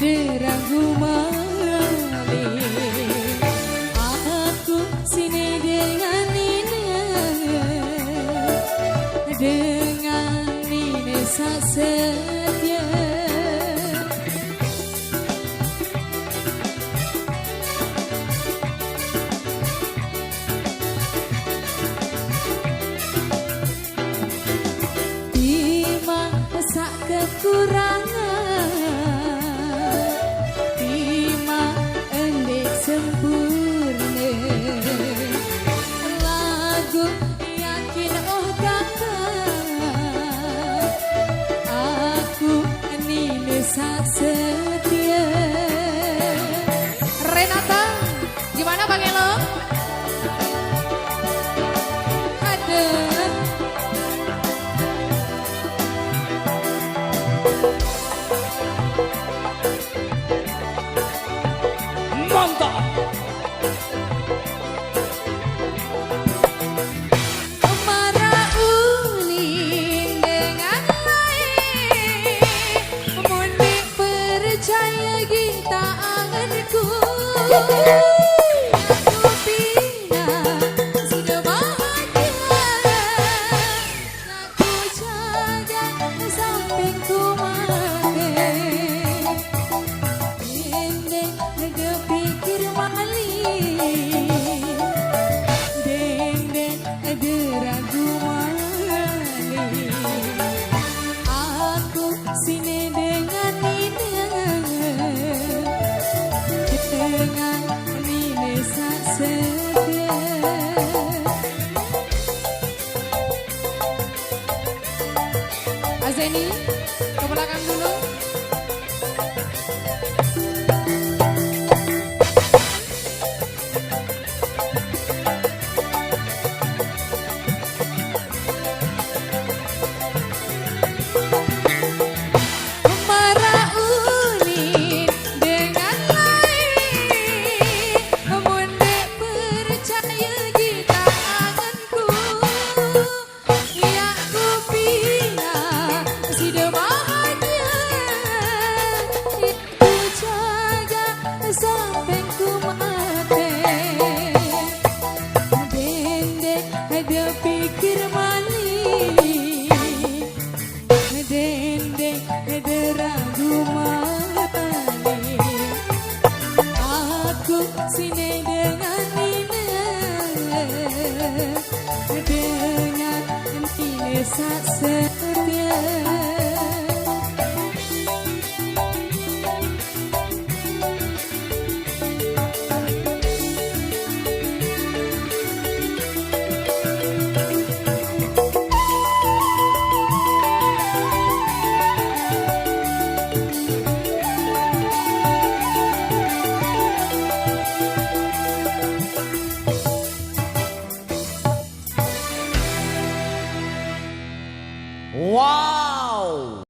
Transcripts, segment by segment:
deragu malih. Aku sini dengan Nina, dengan Nina setia. Kekurangan Tima endek sempurna. Lagu yakin oh kakak, aku Nina setia. Renata, gimana Bang Elo? Ada mantap. Marah ulin dengan lain, mundi percaya kita anganku. Aku pina sudah bahagia, aku jaga sampai ku mati. Dendeng ada pikir malih, dendeng ada ragu malih. Aku sini dengan Nina, dengan Nina setia. Azeni, ke belakang dulu. Marah ulin dengan lain, mundi percaya kita anganku. Ya ku pina sudah bahagia, ku jaga sampai ku mati. Dendek ada pikir malih, dendek ada ragu malih. Aku sini dengan Nina, dengan Nina setia. Wow.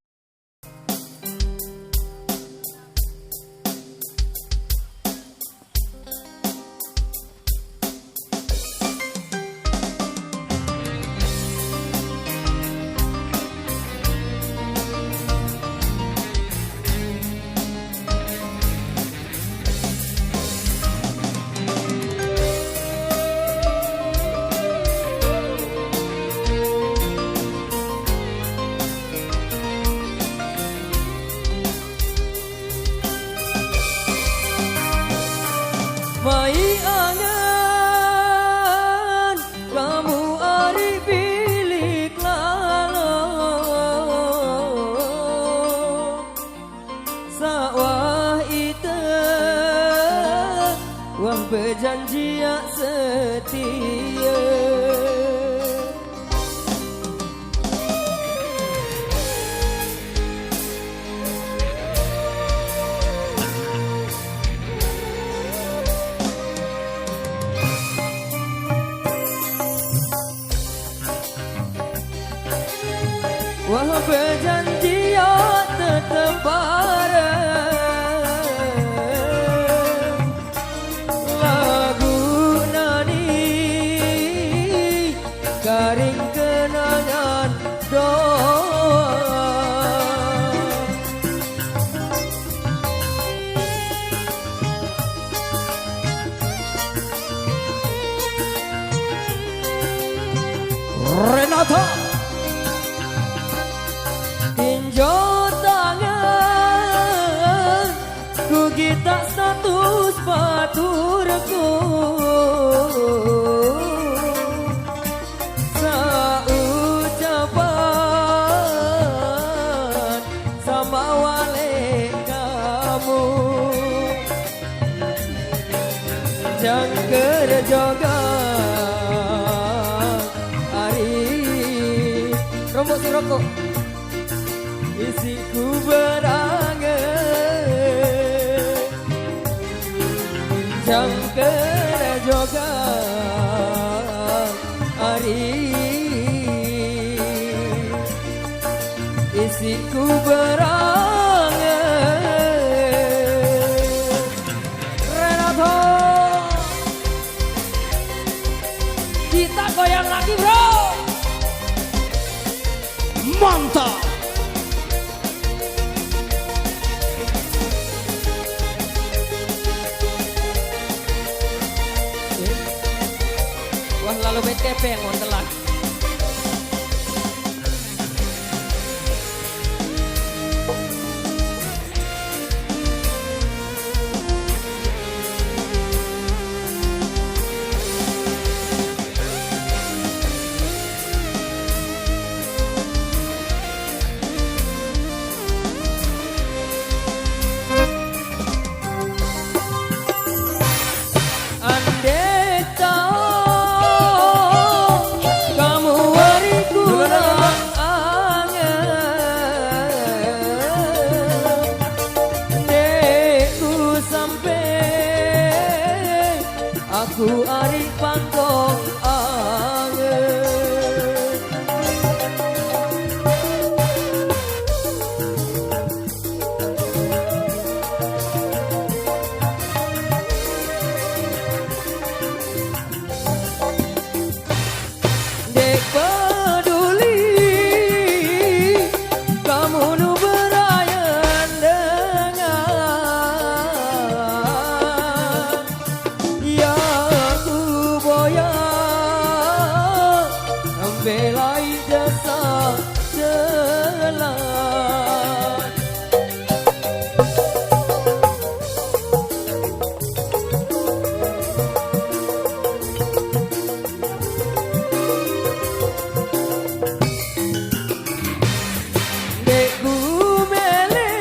Mai angan kamu ari bilik lalo, sawah ite wah berjanji setia. Wah berjanji tetap bareng. Lagu nani garing kenangan doa. tak status baturku saucapan sama wale kamu jangker joga ari rokok si rokok isiku berangan jangker joga ari isiku berangan Renato kita goyang lagi bro Mantap. wah lalu BTP yang montelan aku ari pangkong angen dek peduli kamu nu berayan dengan ya belai jasa jalan dekku mele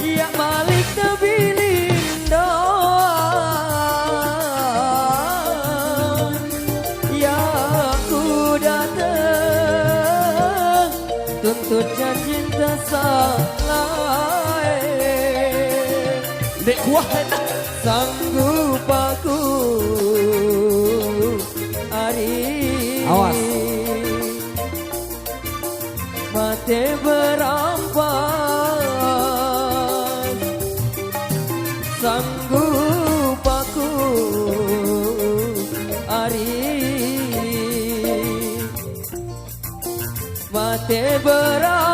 ya balik tebilindo tuntutnya cinta salah Dek kuah enak. sanggup aku hari Awas. mati berampas sanggup aku hari mati berampas